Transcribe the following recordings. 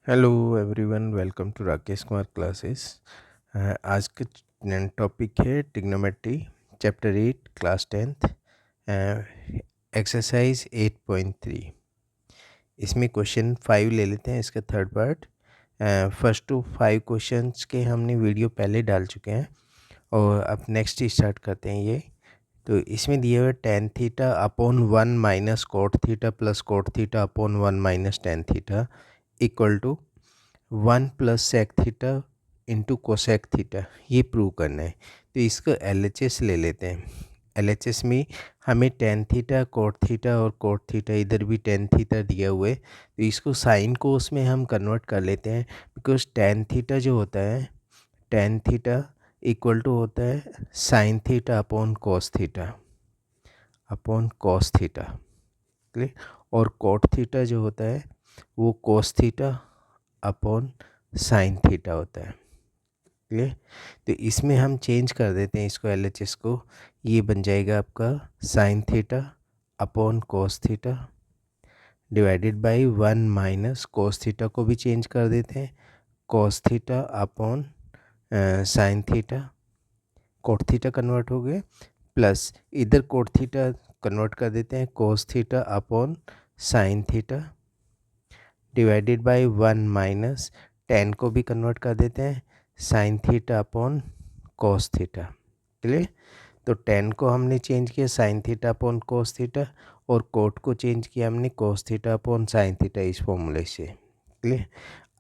Hello everyone, welcome to Rakesh Kumar classes. आज का topic है trigonometry, chapter 8, class 10th, exercise 8.3। इसमें क्वेश्चन 5 ले लेते हैं, इसका third part. First to 5 questions के हमने वीडियो पहले डाल चुके हैं और अब नेक्स्ट स्टार्ट करते हैं ये। तो इसमें दिए हुए tan theta upon 1 minus cot theta plus cot theta upon 1 minus tan theta equal to 1 plus sec theta into cosec theta, ये प्रूव करना है। तो इसको LHS ले लेते हैं। LHS में हमें tan थीटा, कोट थीटा और कोट थीटा, इधर भी tan थीटा दिया हुआ है, तो इसको साइन को उसमें हम कन्वर्ट कर लेते हैं। बिकॉज tan थीटा जो होता है, tan थीटा इक्वल टू होता है sine theta upon cos theta clear. और कोट थीटा जो होता है वो cos theta upon sine theta होता है, क्लियर। तो इसमें हम चेंज कर देते हैं इसको, LHS को। ये बन जाएगा आपका sign theta upon cos theta divided bye 1 minus cos theta को भी चेंज कर देते हैं, cos theta upon sine theta, cot theta convert हो गए, प्लस इधर कोट थीटा कन्वर्ट कर देते हैं cos theta upon sine theta divided bye 1 minus tan को भी कन्वर्ट कर देते हैं sign theta upon cos theta, clear. तो tan को हमने चेंज किया sign theta upon cos theta और कोट को चेंज किया हमने cos theta upon sine theta, इस फॉर्मूले से, क्लियर।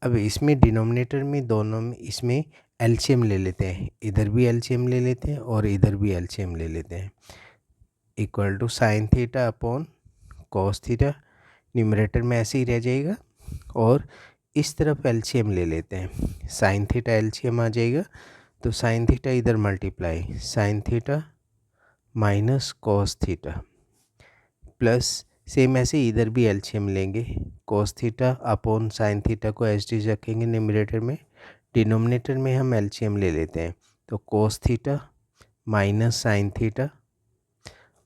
अब इसमें डिनोमिनेटर में दोनों में इसमें एलसीएम ले लेते हैं, इधर भी एलसीएम ले लेते हैं और इधर भी एलसीएम ले लेते हैं। Equal to sine theta upon cos theta, numerator में ऐसे ही रह जाएगा। और इस तरफ एलसीएम ले लेते हैं, साइन थीटा एलसीएम आ जाएगा, तो साइन थीटा इधर multiply sign theta minus cos theta, plus same ऐसे इधर भी एलसीएम लेंगे, cos theta upon sine theta को एज डी रखेंगे न्यूमरेटर में, डिनोमिनेटर में हम एलसीएम ले लेते हैं, तो cos theta minus sign theta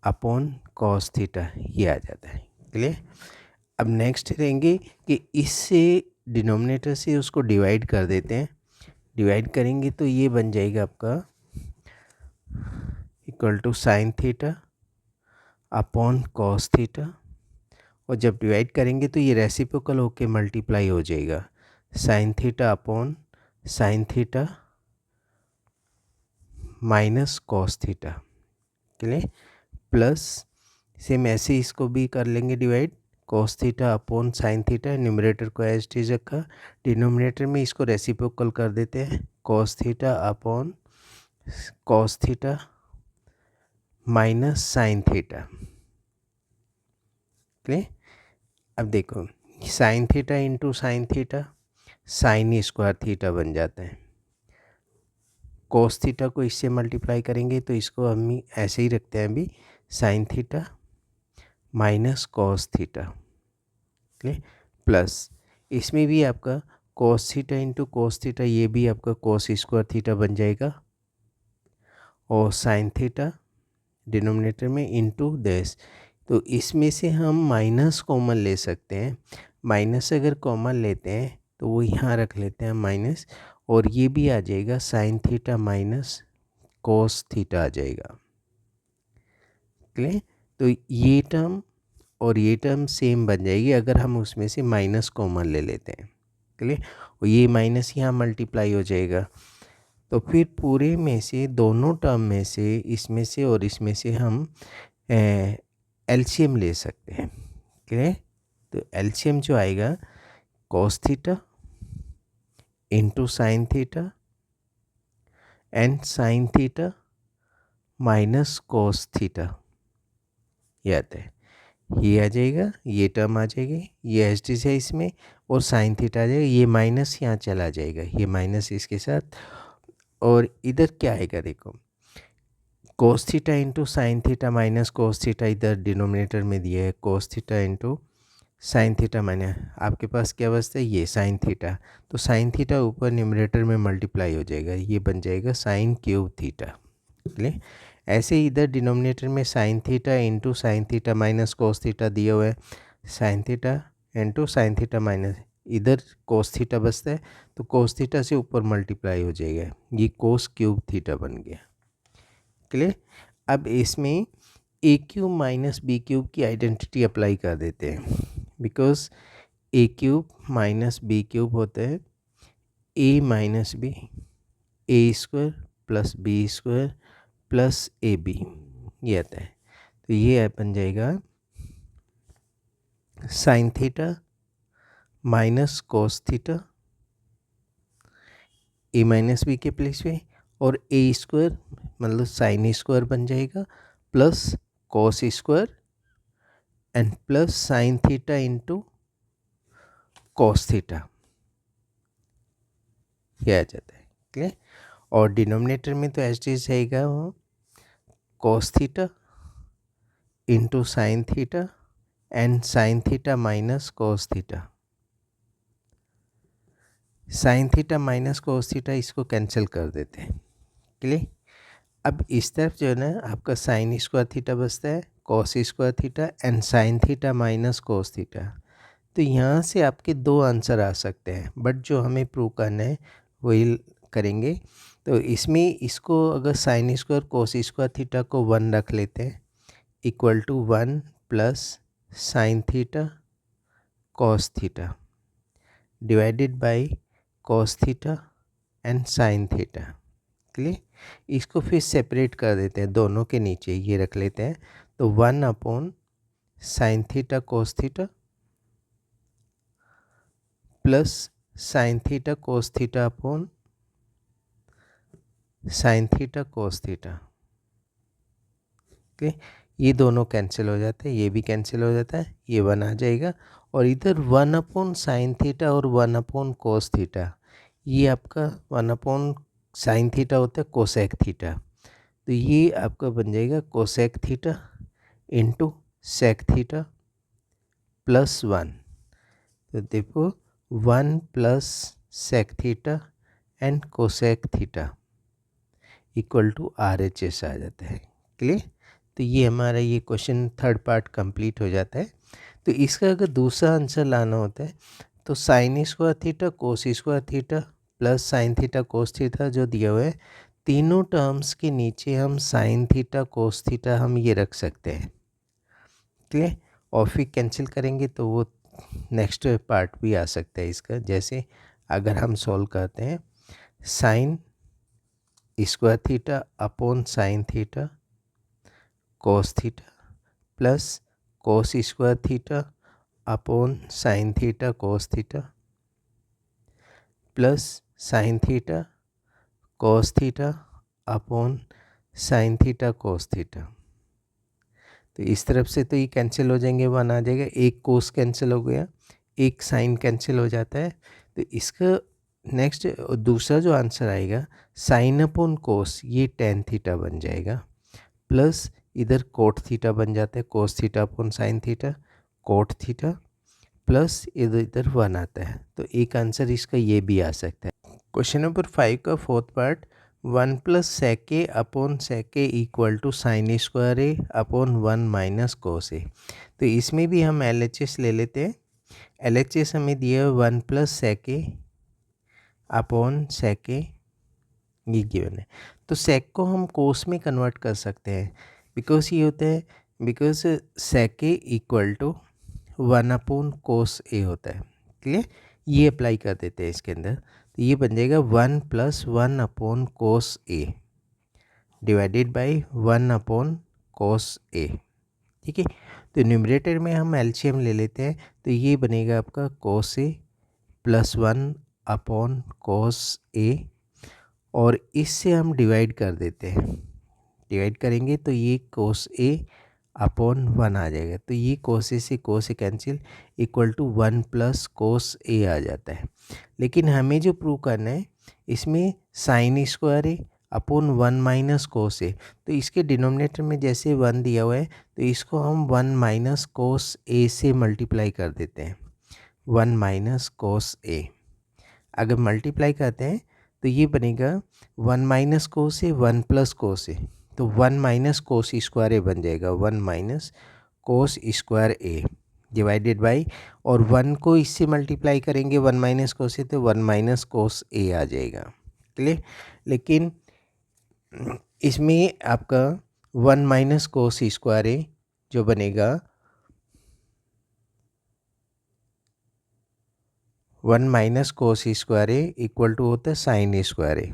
upon cos theta, ये आ जाता है, क्लियर। अब नेक्स्ट रहेंगे कि इससे डिनोमिनेटर से उसको डिवाइड कर देते हैं, डिवाइड करेंगे तो ये बन जाएगा आपका equal to sine theta upon cos theta, और जब डिवाइड करेंगे तो ये रेसिप्रोकल होके मल्टीप्लाई हो जाएगा, sine theta upon sine theta minus cos theta, clear. Plus same ऐसे इसको भी कर लेंगे divide, cos theta upon sine theta, numerator को एज टी रखा, डिनोमिनेटर में इसको रेसिप्रोकल कर देते हैं, cos theta upon cos theta minus sign theta, clear. अब देखो sign theta into sine theta sine square theta बन जाता है, कॉस थीटा को इससे मल्टीप्लाई करेंगे तो इसको हम ऐसे ही रखते हैं अभी, sign theta minus cos theta, clear. Plus इसमें भी आपका cos theta into cos theta, ये भी आपका कॉस स्क्वायर थीटा बन जाएगा, और साइन थीटा डिनोमिनेटर में इंटू दिस, तो इसमें से हम माइनस कॉमन ले सकते हैं, माइनस अगर कॉमन लेते हैं तो वो यहाँ रख लेते हैं माइनस, और ये भी आ जाएगा sine theta minus cos theta आ जाएगा, क्लियर। तो ये टर्म और ये टर्म सेम बन जाएगी अगर हम उसमें से माइनस कॉमन ले लेते हैं, क्लियर। और ये माइनस यहाँ मल्टीप्लाई हो जाएगा, तो फिर पूरे में से दोनों टर्म में से इसमें से और इसमें से हम एलसीएम ले सकते हैं, क्लियर। तो एलसीएम जो आएगा cos theta into sine theta and sine theta minus cos theta, ये आता है, ये आ जाएगा, ये टर्म आ जाएगी, ये एच डी है इसमें, और साइन थीटा आ जाएगा, ये माइनस यहाँ चला जाएगा, ये माइनस इसके साथ, और इधर क्या आएगा देखो, cos theta into sine theta minus cos theta, इधर डिनोमिनेटर में दिया है cos theta into sine theta minus, आपके पास क्या बचता है ये साइन थीटा, तो साइन थीटा ऊपर न्यूमरेटर में मल्टीप्लाई हो जाएगा, ये बन जाएगा साइन क्यूब थीटा, क्लियर। ऐसे ही इधर डिनोमिनेटर में sign theta into sine theta minus cos theta दिया हुआ है, sine theta into sine theta minus, इधर कोस थीटा बचता है, तो कोस थीटा से ऊपर मल्टीप्लाई हो जाएगा, ये कोस क्यूब थीटा बन गया। क्लियर। अब इसमें a cube minus b cube की आइडेंटिटी अप्लाई कर देते हैं, because a cube minus b cube होता है a minus B, a square plus b square plus a b, ये आता है। तो ये बन जाएगा sine theta minus cos theta a minus b के प्लेस पे, और ए स्क्वायर मतलब साइन स्क्वायर बन जाएगा plus cos square and plus sine theta into cos theta, ये आ जाता है। क्लियर। और डिनोमिनेटर में तो एज इज रहेगा वो cos theta into sine theta and sine theta minus cos theta. Sign theta minus cos theta इसको कैंसिल कर देते हैं। क्लियर। अब इस तरफ जो है ना आपका साइन स्क्वायर थीटा बचता है, कोस square theta and sine theta minus cos theta. तो यहाँ से आपके दो आंसर आ सकते हैं, बट जो हमें प्रूव करना है वही करेंगे। तो इसमें इसको अगर sine square cos square theta को 1 रख लेते हैं, equal to 1 plus sine theta cos theta divided by cos theta and sine theta. Clear. इसको फिर सेपरेट कर देते हैं, दोनों के नीचे ये रख लेते हैं। तो 1 upon sign theta cos theta plus sine theta cos theta upon sine theta cos theta. Okay, ये दोनों कैंसिल हो जाते हैं, ये भी कैंसिल हो जाता है, ये 1 आ जाएगा। और इधर 1 अपॉन साइन थीटा और 1 अपॉन कोस थीटा, ये आपका 1 अपॉन साइन थीटा होता है कोसेक थीटा, तो ये आपका बन जाएगा cosec theta into sec theta plus 1। तो देखो 1 plus sec theta and cosec theta equal to RHS आ जाता है। क्लियर। तो ये हमारा ये क्वेश्चन थर्ड पार्ट कंप्लीट हो जाता है। तो इसका अगर दूसरा आंसर लाना होता है तो sine square theta cos square theta plus sine theta cos theta जो दिया हुआ है, तीनों टर्म्स के नीचे हम साइन थीटा कोस थीटा हम ये रख सकते हैं। क्लियर। और फिर कैंसिल करेंगे तो वो नेक्स्ट पार्ट भी आ सकता है इसका। जैसे अगर हम सॉल्व करते हैं sine square theta upon sine theta cos theta plus cos square theta upon sine theta cos theta plus sine theta cos theta upon sine theta cos theta. तो इस तरफ से तो ये कैंसिल हो जाएंगे, 1 आ जाएगा, एक कोस कैंसिल हो गया, एक साइन कैंसिल हो जाता है। तो इसका नेक्स्ट दूसरा जो आंसर आएगा साइन अपॉन कोस, ये टेन थीटा बन जाएगा, प्लस इधर कोट थीटा बन जाता है, cos theta upon sine theta coat theta, plus इधर इधर 1 आता है। तो एक आंसर इसका ये भी आ सकता है। क्वेश्चन नंबर 5 का fourth part, 1 plus sec a upon sec a equal to sine square A upon 1 minus cos ए। तो इसमें भी हम LHS ले लेते हैं। LHS हमें दिया है 1 plus sec a upon sec ए, ये गिवन है। तो सेक को हम कोस में कन्वर्ट कर सकते हैं, बिकॉज ये होता है, because sec a equal to 1 upon cos a होता है। क्लियर। ये अप्लाई कर देते हैं इसके अंदर, तो ये बन जाएगा 1 plus 1 upon cos a divided by 1 upon cos a. ठीक है। तो न्यूमरेटर में हम एलसीएम ले लेते हैं, तो ये बनेगा आपका cos a plus 1 upon cos ए, और इससे हम डिवाइड कर देते हैं। डिवाइड करेंगे तो ये कोस ए अपॉन 1 आ जाएगा, तो ये कोस ए से cos a cancel, equal to 1 plus cos a आ जाता है। लेकिन हमें जो प्रूव करना है इसमें साइन स्क्वायर ए अपॉन 1 माइनस कोस ए, तो इसके डिनोमिनेटर में जैसे 1 दिया हुआ है तो इसको हम 1 माइनस कोस ए से मल्टीप्लाई कर देते हैं। 1 माइनस कोस ए अगर मल्टीप्लाई करते हैं तो ये बनेगा 1 माइनस कोस ए 1 प्लस कोस ए, तो 1 माइनस कोस स्क्वायर ए बन जाएगा, 1 minus cos square A. Divided by, और 1 को इससे मल्टीप्लाई करेंगे 1 माइनस कोस से, तो 1 माइनस कोस ए आ जाएगा। क्लियर। लेकिन इसमें आपका 1 माइनस कोस स्क्वायर ए जो बनेगा 1 minus cos square A equal to होता है साइन स्क्वायर ए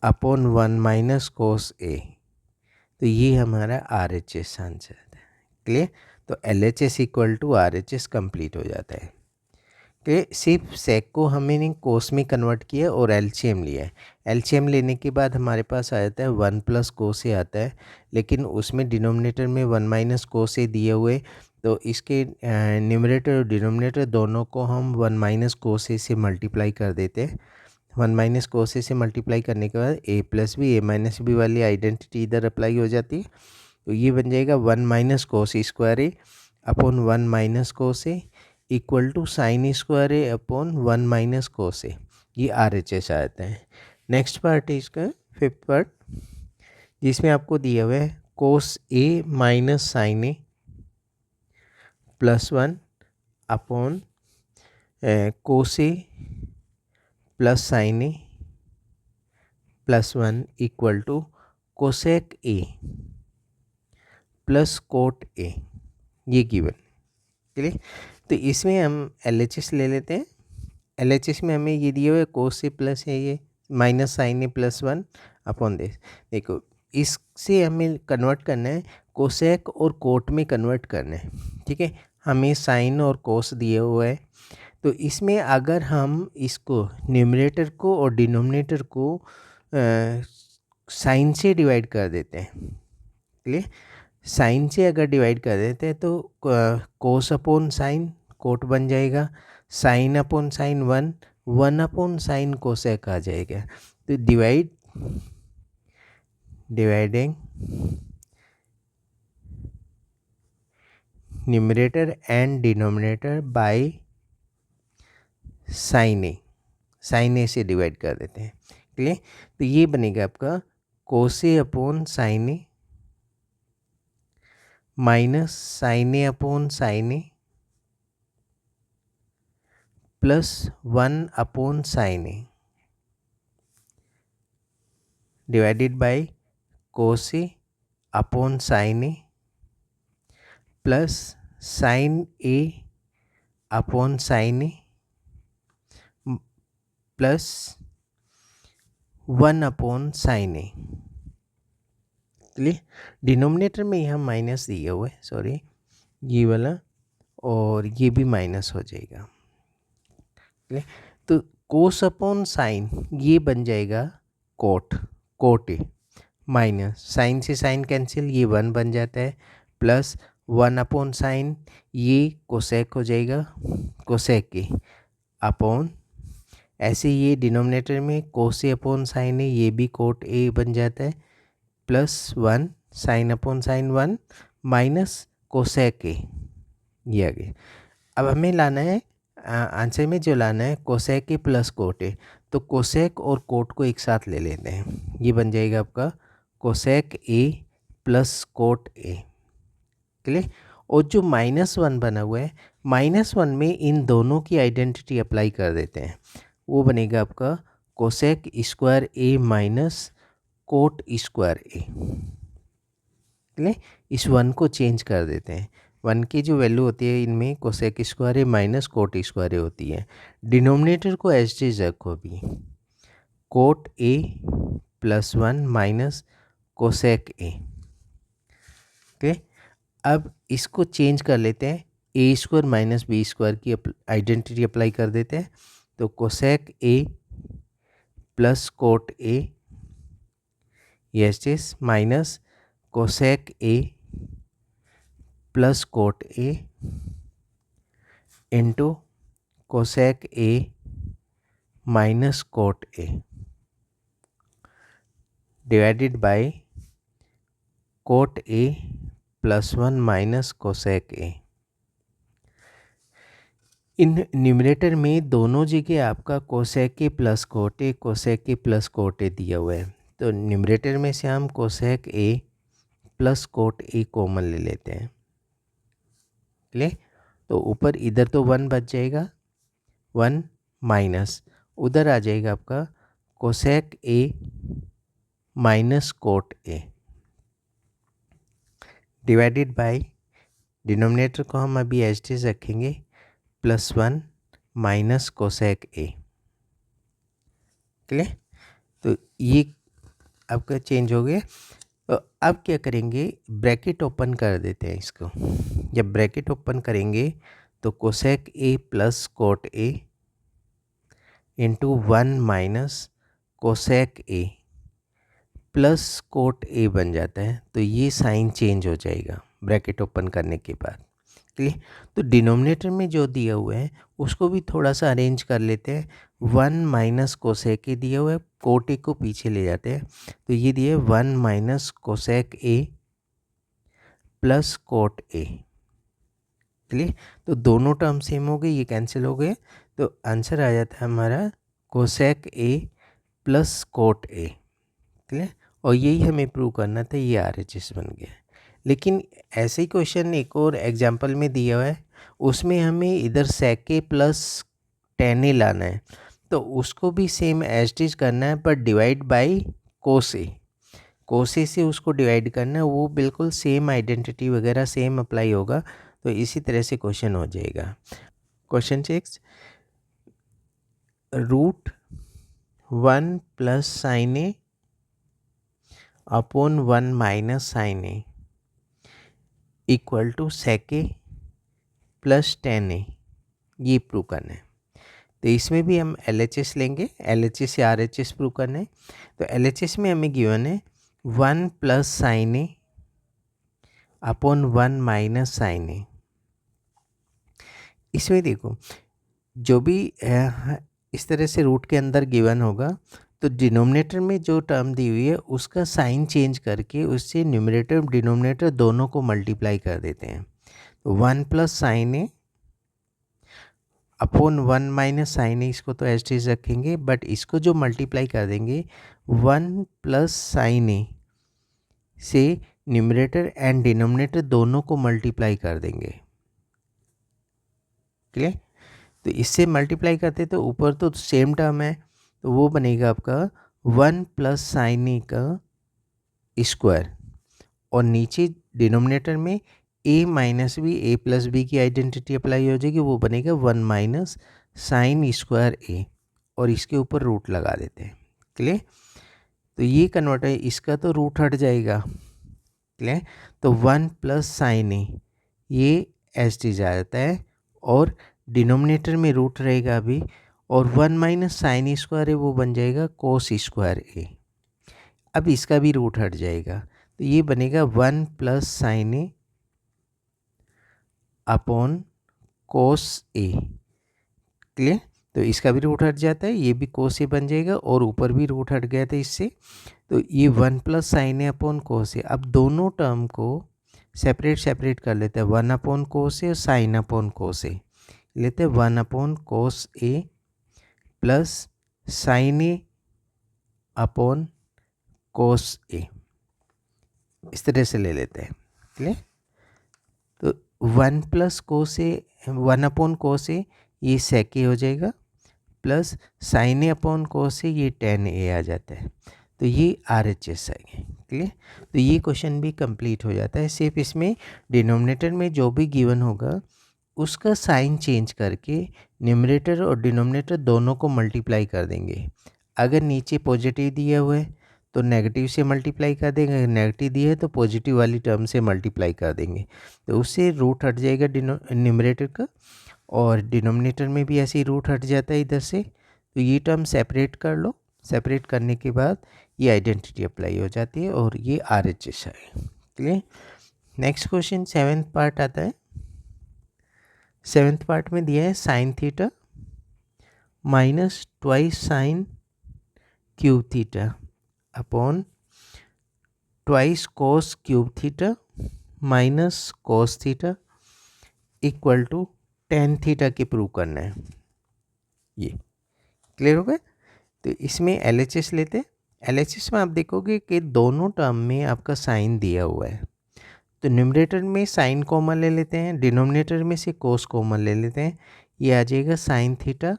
अपॉन 1 माइनस कोस ए। तो ये हमारा RHS आंसर है। क्लियर। तो LHS equal to RHS complete हो जाता है। कि सिर्फ सेक को हमने कोस में कन्वर्ट किया और एलसीएम लिया है। एलसीएम लेने के बाद हमारे पास आ जाता है 1 प्लस कोस ए आता है, लेकिन उसमें डिनोमिनेटर में 1 माइनस कोस ए दिए हुए, तो इसके न्यूमरेटर और डिनोमिनेटर दोनों को हम 1 माइनस कोस ए से मल्टीप्लाई कर देते हैं। 1 माइनस कोस ए से मल्टीप्लाई करने के बाद a plus b a minus b वाली आइडेंटिटी इधर अप्लाई हो जाती है। तो ये बन जाएगा 1 minus cos square A upon 1 minus cos A equal to sine square A upon 1 minus cos a. ये RHS आता है। नेक्स्ट पार्ट है इसका 5th पार्ट, जिसमें आपको दिया हुआ है cos a minus sine A plus 1 upon cos a plus sine A plus 1 equal to cosec a plus cot a, ये गिवन। क्लियर। तो इसमें हम LHS ले लेते हैं। LHS में हमें ये दिया हुआ है कोस ए प्लस है ये minus sine A plus 1 upon this. देखो इससे हमें कन्वर्ट करना है, कोसेक और कोट में कन्वर्ट करना है। ठीक है, हमें साइन और कोस दिए हुआ है। तो इसमें अगर हम इसको न्यूमरेटर को और डिनोमिनेटर को साइन से डिवाइड कर देते हैं। क्लियर। साइन से अगर डिवाइड कर देते हैं तो कोस अपॉन साइन कोट बन जाएगा, sine upon sine 1 1 upon sine cosec आ जाएगा। तो dividing numerator and denominator by sine a से डिवाइड कर देते हैं। क्लियर। तो ये बनेगा आपका cos a upon sine a minus sine A upon sine A plus 1 upon sine a divided by cos a upon sine A plus sine A upon sine A plus 1 upon sine A. Clear. Denominator में यहाँ minus दिया हुआ है, sorry ये वाला, और ये भी माइनस हो जाएगा। क्लियर। तो कोस अपॉन साइन ये बन जाएगा कोट ए माइनस साइन से साइन कैंसिल, ये 1 बन जाता है, प्लस 1 अपॉन साइन ये कोसेक हो जाएगा, कोसेक ए अपॉन, ऐसे ये डिनोमिनेटर में कोस ए अपॉन साइन ए ये भी कोट ए बन जाता है, plus 1 sign upon sine 1 minus cosec ए, ये आ गया। अब हमें लाना है आंसर में जो लाना है कोसेक ए प्लस कोट ए, तो कोसेक और कोट को एक साथ ले लेते हैं। ये बन जाएगा आपका cosec a plus cot A. Clear. और जो -1 बना हुआ है, -1 में इन दोनों की आइडेंटिटी अप्लाई कर देते हैं। वो बनेगा आपका cosec square A minus cot square A. Clear. इस 1 को चेंज कर देते हैं। 1 की जो वैल्यू होती है इनमें कोसेक स्क्वायर ए माइनस कोट स्क्वायर ए होती है। डिनोमिनेटर को एज इट इज रखो अभी, cot A plus 1 minus cosec A. Okay, अब इसको चेंज कर लेते हैं, ए स्क्वायर माइनस बी स्क्वायर की आइडेंटिटी अप्लाई कर देते हैं। तो cosec a plus cot A yes minus cosec a plus cot A into cosec A minus cot A divided bye cot A plus 1 minus cosec A. In numerator में दोनों जगह आपका cosec a plus cot A cosec a plus cot ए दिया हुआ है। तो numerator में से हम cosec a plus cot A common ले लेते हैं। क्लियर। तो ऊपर इधर तो 1 बच जाएगा, 1 माइनस उधर आ जाएगा आपका cosec A minus cot A divided by denominator को हम अभी एज इट इज रखेंगे +1 माइनस कोसेक ए। क्लियर। तो ये आपका चेंज हो गया। तो अब क्या करेंगे, ब्रैकेट ओपन कर देते हैं इसको। जब ब्रैकेट ओपन करेंगे तो cosec a plus cot A into 1 minus cosec a plus cot ए बन जाता है। तो ये साइन चेंज हो जाएगा ब्रैकेट ओपन करने के बाद। क्लियर। तो डिनोमिनेटर में जो दिया हुआ है उसको भी थोड़ा सा अरेंज कर लेते हैं। 1 माइनस कोसेक ए दिया हुआ है, कोट ए को पीछे ले जाते हैं। तो ये दिया 1 minus cosec a plus cot A. Clear. तो दोनों टर्म सेम हो गए, ये कैंसिल हो गए। तो आंसर आ जाता है हमारा cosec a plus cot A. Clear. और यही हमें प्रूव करना था, ये RHS बन गया। लेकिन ऐसे ही क्वेश्चन एक और एग्जांपल में दिया हुआ है, उसमें हमें इधर सेक ए प्लस टेन ए लाना है। तो उसको भी सेम एज इट इज करना है, पर divide by cos A. Cos a से उसको डिवाइड करना है, वो बिल्कुल सेम आइडेंटिटी वगैरह सेम अप्लाई होगा। तो इसी तरह से क्वेश्चन हो जाएगा। Question 6, √1 plus sine A upon 1 minus sine a equal to sec a plus tan a, ये प्रूव करना है। तो इसमें भी हम LHS लेंगे, LHS या RHS प्रूव करना है। तो LHS में हमें गिवन है 1 प्लस साइन ए अपॉन 1 माइनस साइन ए। इसमें देखो जो भी इस तरह से रूट के अंदर गिवन होगा, तो डिनोमिनेटर में जो टर्म दी हुई है उसका साइन चेंज करके उससे न्यूमरेटर डिनोमिनेटर दोनों को मल्टीप्लाई कर देते हैं। तो 1 प्लस साइन ए अपॉन 1 माइनस साइन ए, इसको तो एज इज रखेंगे, बट इसको जो मल्टीप्लाई कर देंगे 1 प्लस साइन ए से न्यूमरेटर एंड डिनोमिनेटर दोनों को मल्टीप्लाई कर देंगे। क्लियर। तो इससे मल्टीप्लाई करते तो ऊपर तो सेम टर्म है, तो वो बनेगा आपका 1 प्लस साइन ए का स्क्वायर, और नीचे डिनोमिनेटर में a minus B, A plus B की आइडेंटिटी अप्लाई हो जाएगी, वो बनेगा 1 माइनस साइन स्क्वायर ए, और इसके ऊपर रूट लगा देते हैं। क्लियर। तो ये कन्वर्ट है, इसका तो रूट हट जाएगा। क्लियर। तो 1 प्लस साइन ए ये एज टी जा जाता है, और डिनोमिनेटर में रूट रहेगा अभी, और 1 माइनस साइन स्क्वायर है वो बन जाएगा कोस स्क्वायर ए। अब इसका भी रूट हट जाएगा, तो ये बनेगा 1 प्लस साइन ए अपॉन कोस ए। क्लियर। तो इसका भी रूट हट जाता है, ये भी कोस ए बन जाएगा, और ऊपर भी रूट हट गया था इससे। तो ये 1 प्लस साइन ए अपॉन कोस ए। अब दोनों टर्म को सेपरेट कर लेते हैं, 1 अपॉन कोस ए और साइन अपॉन कोस ए लेते हैं। 1 upon cos a plus sine A upon cos ए, इस तरह से ले लेते हैं। क्लियर। तो 1 plus cos A, 1 upon cos a ये सेक ए हो जाएगा, plus sine A upon cos a ये टेन ए आ जाता है। तो ये RHS है। क्लियर। तो ये क्वेश्चन भी कंप्लीट हो जाता है। सिर्फ इसमें डिनोमिनेटर में जो भी गिवन होगा उसका साइन चेंज करके न्यूमरेटर और डिनोमिनेटर दोनों को मल्टीप्लाई कर देंगे। अगर नीचे पॉजिटिव दिया हुआ है तो नेगेटिव से मल्टीप्लाई कर देंगे, अगर नेगेटिव दिया है तो पॉजिटिव वाली टर्म से मल्टीप्लाई कर देंगे। तो उससे रूट हट जाएगा न्यूमरेटर का, और डिनोमिनेटर में भी ऐसे ही रूट हट जाता है इधर से। तो ये टर्म सेपरेट कर लो, सेपरेट करने के बाद ये आइडेंटिटी अप्लाई हो जाती है, और ये RHS है। Clear. Next question 7th part आता है। 7th पार्ट में दिया है sine theta minus twice sine cube theta upon twice cos cube theta minus cos theta equal to tan theta के प्रूव करना है। ये क्लियर हो गया। तो इसमें LHS लेते हैं। LHS में आप देखोगे कि दोनों टर्म में आपका साइन दिया हुआ है, तो न्यूमरेटर में साइन कॉमन ले लेते हैं, डिनोमिनेटर में से कोस कॉमन ले लेते हैं, ये आ जाएगा साइन थीटा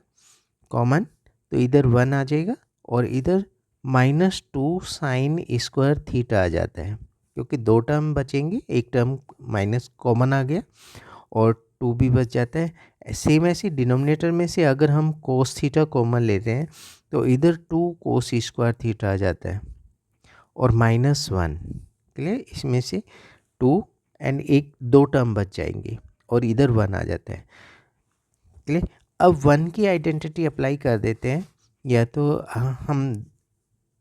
कॉमन, तो इधर 1 आ जाएगा और इधर -2 साइन स्क्वायर थीटा आ जाता है, क्योंकि 2 टर्म बचेंगे, एक टर्म माइनस कॉमन आ गया और 2 भी बच जाता है। सेम ऐसे डिनोमिनेटर में से अगर हम कोस थीटा कॉमन लेते हैं तो इधर 2 कोस स्क्वायर थीटा आ जाता है और -1, क्लियर, इसमें से 2 एंड एक 2 टर्म बच जाएंगे और इधर 1 आ जाता है, क्लियर। अब 1 की आइडेंटिटी अप्लाई कर देते हैं, या तो हम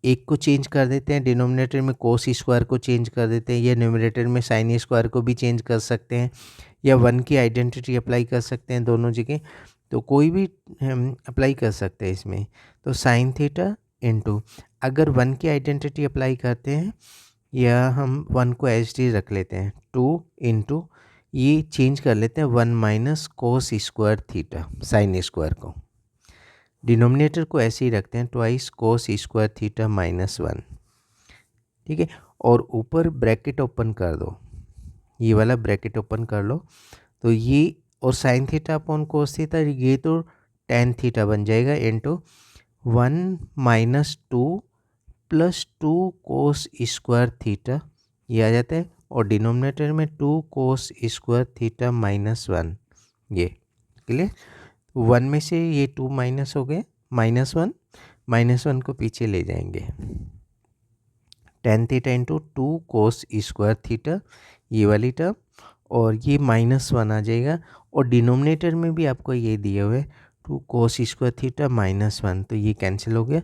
एक को चेंज कर देते हैं, डिनोमिनेटर में कोस स्क्वायर को चेंज कर देते हैं, या न्यूमरेटर में साइन स्क्वायर को भी चेंज कर सकते हैं, या 1 की आइडेंटिटी अप्लाई कर सकते हैं दोनों जगह, तो कोई भी हम अप्लाई कर सकते हैं इसमें। तो साइन थीटा इंटू, अगर 1 की आइडेंटिटी अप्लाई करते हैं या हम 1 को एच डी रख लेते हैं, 2 इंटू ये चेंज कर लेते हैं 1 minus cos square theta sine square को, डिनोमिनेटर को ऐसे ही रखते हैं ट्वाइस कोस स्क्वायर थीटा -1, ठीक है। और ऊपर ब्रैकेट ओपन कर दो, ये वाला ब्रैकेट ओपन कर लो, तो ये और sign theta upon cos theta, ये तो टेन थीटा बन जाएगा इंटू 1 -2 + 2 कोस स्क्वायर थीटा, ये आ जाता है, और डिनोमिनेटर में 2 कोस स्क्वायर थीटा -1, ये क्लियर। 1 में से ये 2 माइनस हो गए, -1 को पीछे ले जाएंगे, टेन थीटा इंटू 2 कोस स्क्वायर थीटा, ये वाली टर्म, और ये -1 आ जाएगा, और डिनोमिनेटर में भी आपको ये दिए हुए 2 कोस स्क्वायर थीटा -1, तो ये कैंसिल हो गया,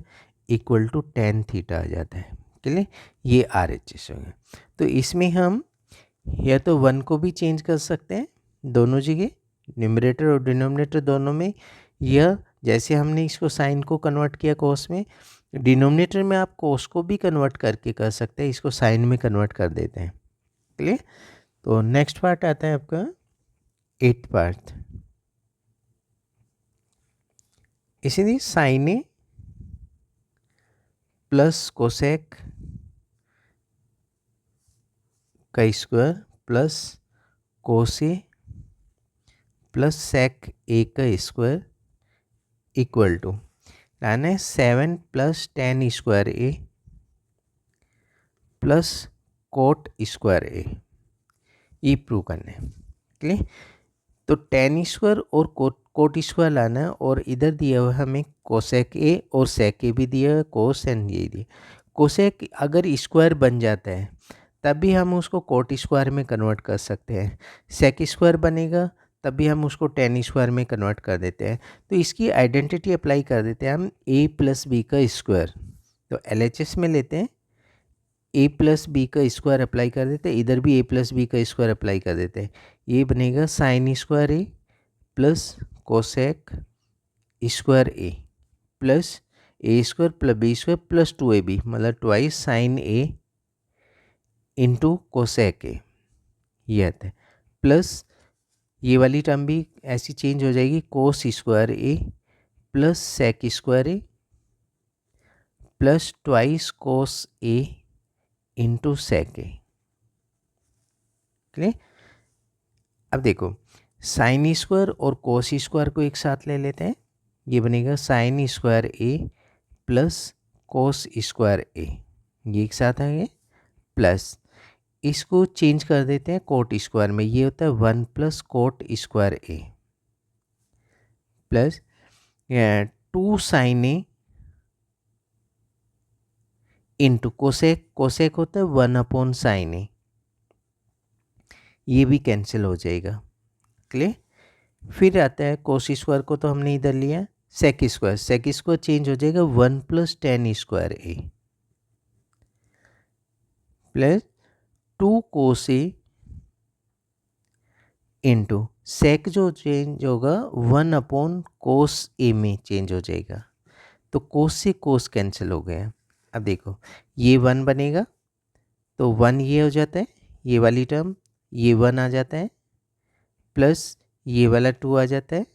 इक्वल टू टेन थीटा आ जाता है, क्लियर। ये RHS हो गया। तो इसमें हम या तो 1 को भी चेंज कर सकते हैं दोनों जगह, न्यूमरेटर और डिनोमिनेटर दोनों में, या जैसे हमने इसको साइन को कन्वर्ट किया कोस में, डिनोमिनेटर में आप कोस को भी कन्वर्ट करके कर सकते हैं, इसको साइन में कन्वर्ट कर देते हैं, क्लियर। तो नेक्स्ट पार्ट आता है आपका 8th पार्ट, इसीलिए साइन ए प्लस कोसेक का square plus cos a plus sec ए का स्क्वायर इक्वल टू, लाना है 7 + tan स्क्वायर ए प्लस कोट स्क्वायर ए, ये प्रूव करना है, क्लियर। तो tan स्क्वायर और कोट स्क्वायर लाना है, और इधर दिया हुआ हमें कोसेक ए और सेक ए भी दिया है, कोस एंड ये दिया। कोसेक अगर स्क्वायर बन जाता है तभी हम उसको कोट स्क्वायर में कन्वर्ट कर सकते हैं, सेक स्क्वायर बनेगा तभी हम उसको tan स्क्वायर में कन्वर्ट कर देते हैं। तो इसकी आइडेंटिटी अप्लाई कर देते हैं हम a + b का स्क्वायर, तो LHS में लेते हैं a + b का स्क्वायर अप्लाई कर देते हैं, इधर भी a + b का स्क्वायर अप्लाई कर देते हैं, ये बनेगा sign square A plus cosec square A plus a square plus b square plus 2ab, मतलब twice sign A into cosec ए, ये आता है, प्लस ये वाली टर्म भी ऐसी चेंज हो जाएगी, कोस स्क्वायर ए प्लस सेक स्क्वायर ए प्लस ट्वाइस कोस ए इंटू सेक ए, क्लियर। अब देखो साइन स्क्वायर और कोस स्क्वायर को एक साथ ले लेते हैं, ये बनेगा साइन स्क्वायर ए प्लस कोस स्क्वायर ए, ये एक साथ आएंगे, प्लस इसको चेंज कर देते हैं कोट स्क्वायर में, ये होता है 1 + coat square A plus 2 sign A into cosec, cosec होता है 1/sin ए, ये भी कैंसिल हो जाएगा, क्लियर। फिर आता है कोस स्क्वायर को तो हमने इधर लिया, सेक स्क्वायर चेंज हो जाएगा 1 + tan स्क्वायर ए प्लस 2 कोस ए इंटू सेक, जो चेंज होगा 1/cos ए में चेंज हो जाएगा, तो कोस से कोस कैंसिल हो गया। अब देखो ये 1 बनेगा, तो 1 ये हो जाता है, ये वाली टर्म ये 1 आ जाता है, प्लस ये वाला 2 आ जाता है,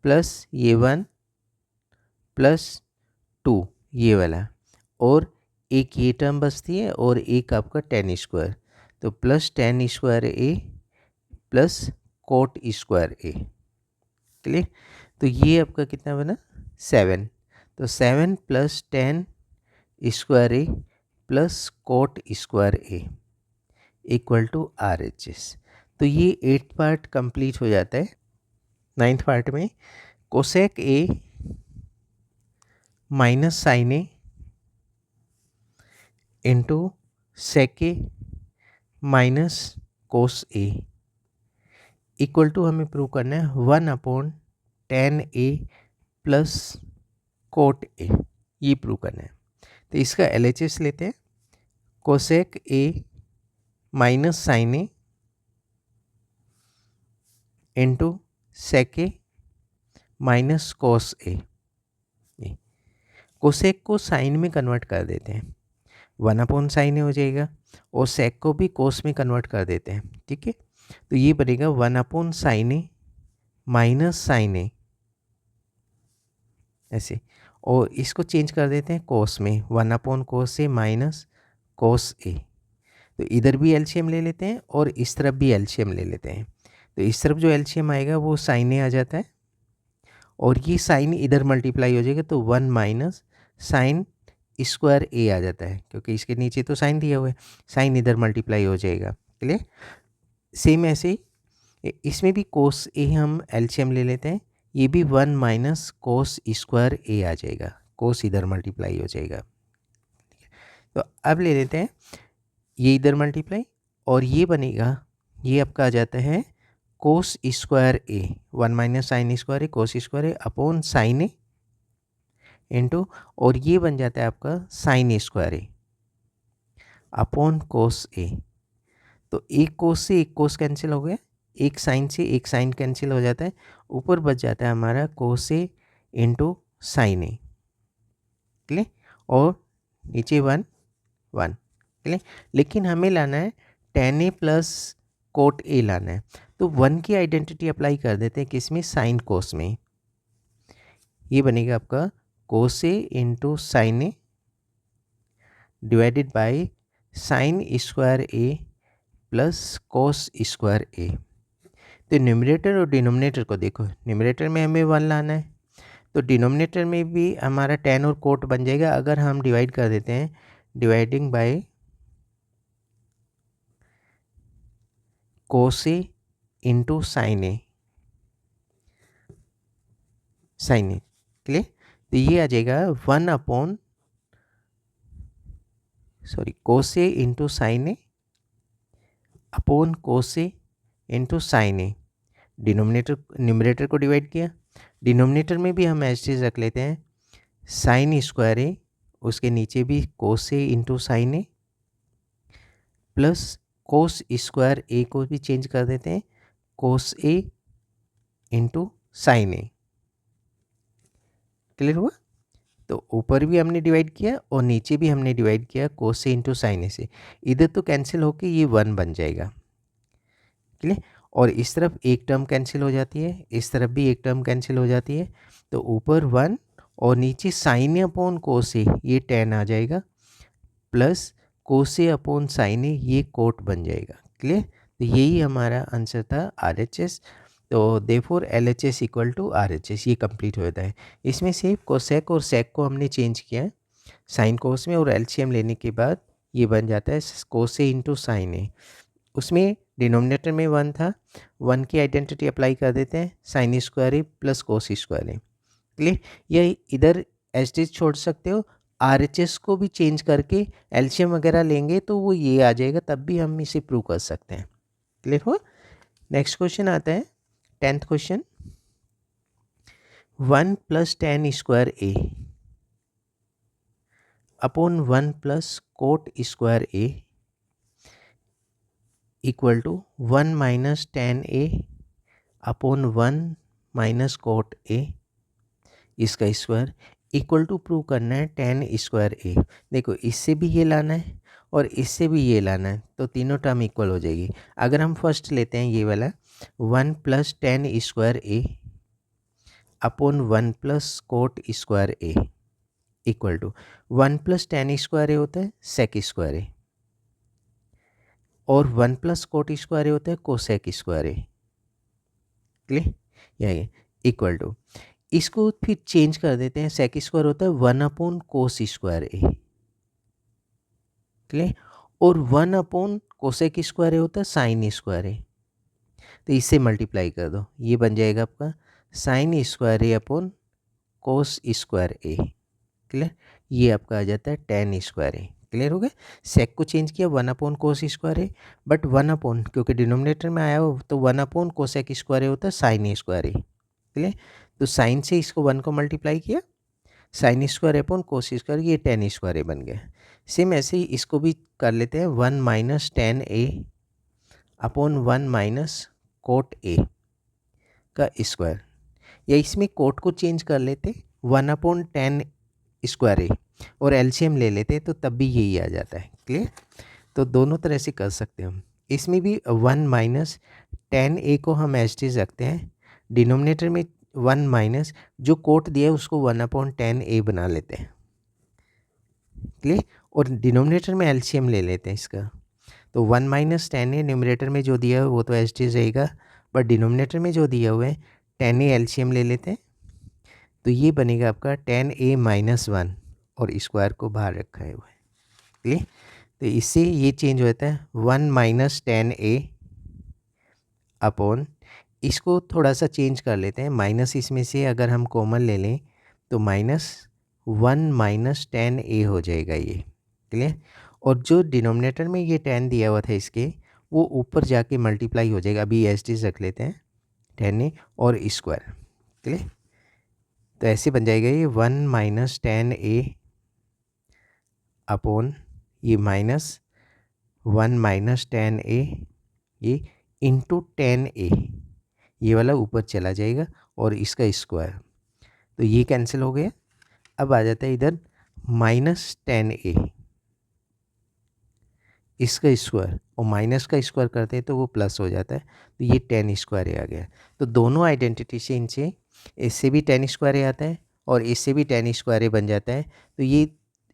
प्लस ये 1 प्लस 2 ये वाला, और एक ये टर्म बचती है और एक आपका tan स्क्वायर, तो plus tan square A plus cot square A. Clear? तो ये आपका कितना बना 7। तो 7 plus tan square A plus cot square A equal to RHS। तो ये 8th पार्ट कंप्लीट हो जाता है। 9th पार्ट में cosec A minus sine A into sec A minus cos A equal to हमें प्रूव करना है 1/10A प्लस कोट ए, ये प्रूव करना है। तो इसका LHS लेते हैं, cosec A minus sine A into sec A minus cos A. Cosec को साइन में कन्वर्ट कर देते हैं, 1/sin ए हो जाएगा, और सेक को भी कोस में कन्वर्ट कर देते हैं। ठीक है, तो ये बनेगा 1/sin ए माइनस साइन ए ऐसे, और इसको चेंज कर देते हैं कोस में, 1/cos ए माइनस कोस ए। तो इधर भी एलसीएम ले लेते हैं और इस तरफ भी एलसीएम ले लेते हैं। तो इस तरफ जो एलसीएम आएगा वो साइन ए आ जाता है, और ये साइन इधर मल्टीप्लाई हो जाएगा, तो 1 माइनस साइन स्क्वायर ए आ जाता है, क्योंकि इसके नीचे तो साइन दिया हुआ है, साइन इधर मल्टीप्लाई हो जाएगा। क्लियर? सेम ऐसे ही इसमें भी कोस ए हम एलसीएम ले लेते हैं, ये भी 1 माइनस कोस स्क्वायर ए आ जाएगा, कोस इधर मल्टीप्लाई हो जाएगा। तो अब ले लेते हैं ये इधर मल्टीप्लाई, और ये बनेगा, ये आपका आ जाता है कोस square A, 1 minus sign square A cos square A upon sine A into, और ये बन जाता है आपका साइन स्क्वायर ए अपॉन कोस ए। तो एक कोस से एक कोस कैंसिल हो गया, एक साइन से एक साइन कैंसिल हो जाता है, ऊपर बच जाता है हमारा कोस ए इंटू साइन ए। क्लियर? और नीचे 1 1। क्लियर? लेकिन हमें लाना है टेन ए प्लस कोट ए लाना है, तो 1 की आइडेंटिटी अप्लाई कर देते हैं किसमें, साइन कोस में। ये बनेगा आपका cos A into sine a divided by sine square A plus cos square a. तो न्यूमरेटर और डिनोमिनेटर को देखो, न्यूमरेटर में हमें 1 लाना है, तो डिनोमिनेटर में भी हमारा टेन और कोट बन जाएगा, अगर हम डिवाइड कर देते हैं, dividing by cos A into sine A, sine A. Clear? तो ये आ जाएगा 1 cos A into sine A upon cos A into sine A. Denominator numerator को डिवाइड किया, डिनोमिनेटर में भी हम एज रख लेते हैं साइन स्क्वायर ए, उसके नीचे भी कोस ए इंटू साइन ए प्लस कोस स्क्वायर ए को भी चेंज कर देते हैं कोस ए इंटू साइन ए। क्लियर हुआ? तो ऊपर भी हमने डिवाइड किया और नीचे भी हमने डिवाइड किया कोस ए इंटू साइन ए से, इधर तो कैंसिल होके ये 1 बन जाएगा। क्लियर? और इस तरफ एक टर्म कैंसिल हो जाती है, इस तरफ भी एक टर्म कैंसिल हो जाती है, तो ऊपर 1 और नीचे sign A upon cos a, ये टेन आ जाएगा, plus cos a upon sine ए, ये कोट बन जाएगा। क्लियर? तो यही हमारा आंसर था RHS। तो therefore LHS equal to RHS, ये कंप्लीट हो जाता है। इसमें सिर्फ कोसेक और सेक को हमने चेंज किया है साइन कोस में, और एलसीएम लेने के बाद ये बन जाता है कोस ए इंटू साइन ए। उसमें डिनोमिनेटर में 1 था, 1 की आइडेंटिटी अप्लाई कर देते हैं, sign square A plus cos square A. Clear? या इधर एच छोड़ सकते हो, RHS को भी चेंज करके एलसीएम वगैरह लेंगे तो वो ये आ जाएगा, तब भी हम इसे प्रूव कर सकते हैं। क्लियर हुआ? नेक्स्ट क्वेश्चन आता है 10th question, 1 plus tan square A upon 1 plus cot square A equal to 1 minus tan A upon 1 minus cot A इसका स्क्वायर इक्वल टू प्रूव करना है टेन स्क्वायर ए। देखो, इससे भी ये लाना है और इससे भी ये लाना है, तो तीनों टर्म इक्वल हो जाएगी। अगर हम फर्स्ट लेते हैं ये वाला 1 plus tan square A upon 1 plus cot square A equal to 1 plus tan square a होता है सेक स्क्वायर ए, और 1 प्लस कोट स्क्वायर ए होता है कोसेक स्क्वायर ए। क्लियर, यही इक्वल टू, इसको फिर चेंज कर देते हैं, सेक स्क्वायर होता है 1 upon cos square A. Clear, और 1 अपॉन कोसेक स्क्वायर ए होता है साइन स्क्वायर ए। तो इससे मल्टीप्लाई कर दो, ये बन जाएगा आपका sign square A upon cos square A. Clear, ये आपका आ जाता है टेन स्क्वायर ए। क्लियर हो गया, सेक को चेंज किया 1 upon cos square A, but 1 upon क्योंकि डिनोमिनेटर में आया हो तो 1 अपॉन कोसेक स्क्वायर ए होता है साइन स्क्वायर ए। क्लियर, तो साइन से इसको 1 को मल्टीप्लाई किया, sine square upon cos square, ये टेन स्क्वायर ए बन गया। सेम ऐसे ही इसको भी कर लेते हैं 1 minus tan A upon 1 minus cot ए का स्क्वायर, या इसमें कोट को चेंज कर लेते 1 अपॉन टेन स्क्वायर ए और एलसीएम ले लेते तो तब भी यही आ जाता है। क्लियर, तो दोनों तरह से कर सकते हैं हम। इसमें भी 1 माइनस टेन ए को हम एज इट इज रखते हैं, डिनोमिनेटर में 1 माइनस जो कोट दिया है उसको 1 अपॉन टेन ए बना लेते हैं। क्लियर, और डिनोमिनेटर में एलसीएम ले लेते हैं इसका, तो 1 माइनस टेन ए न्यूमरेटर में जो दिया है वो तो एज इट इज रहेगा, बट डिनोमिनेटर में जो दिया हुआ है टेन ए एलसीएम ले लेते हैं, तो ये बनेगा आपका टेन ए माइनस 1 और स्क्वायर को बाहर रखा है हुआ है। क्लियर, तो इससे ये चेंज हो जाता है 1 माइनस टेन ए अपॉन, इसको थोड़ा सा चेंज कर लेते हैं, माइनस इसमें से अगर हम कॉमन ले लें तो माइनस 1 माइनस टेन ए हो जाएगा ये। क्लियर, और जो डिनोमिनेटर में ये 10 दिया हुआ था इसके, वो ऊपर जाके मल्टीप्लाई हो जाएगा, अभी एस टी रख लेते हैं 10 ए और स्क्वायर। क्लियर, तो ऐसे बन जाएगा ये 1 माइनस टेन ए अपॉन ये माइनस 1 माइनस टेन ए ये इंटू टेन ए, ये वाला ऊपर चला जाएगा और इसका स्क्वायर, तो ये कैंसिल हो गया। अब आ जाता है इधर माइनस टेन ए, इसका स्क्वायर और माइनस का स्क्वायर करते हैं तो वो प्लस हो जाता है, तो ये टेन स्क्वायर ए आ गया। तो दोनों आइडेंटिटी से इनसे, इससे भी टेन स्क्वायर ए आता है और इससे भी टेन स्क्वायर ए बन जाता है, तो ये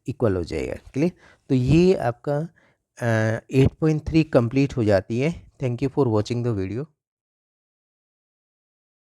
इक्वल हो जाएगा। क्लियर, तो ये आपका 8.3 कंप्लीट हो जाती है। Thank you for watching the video.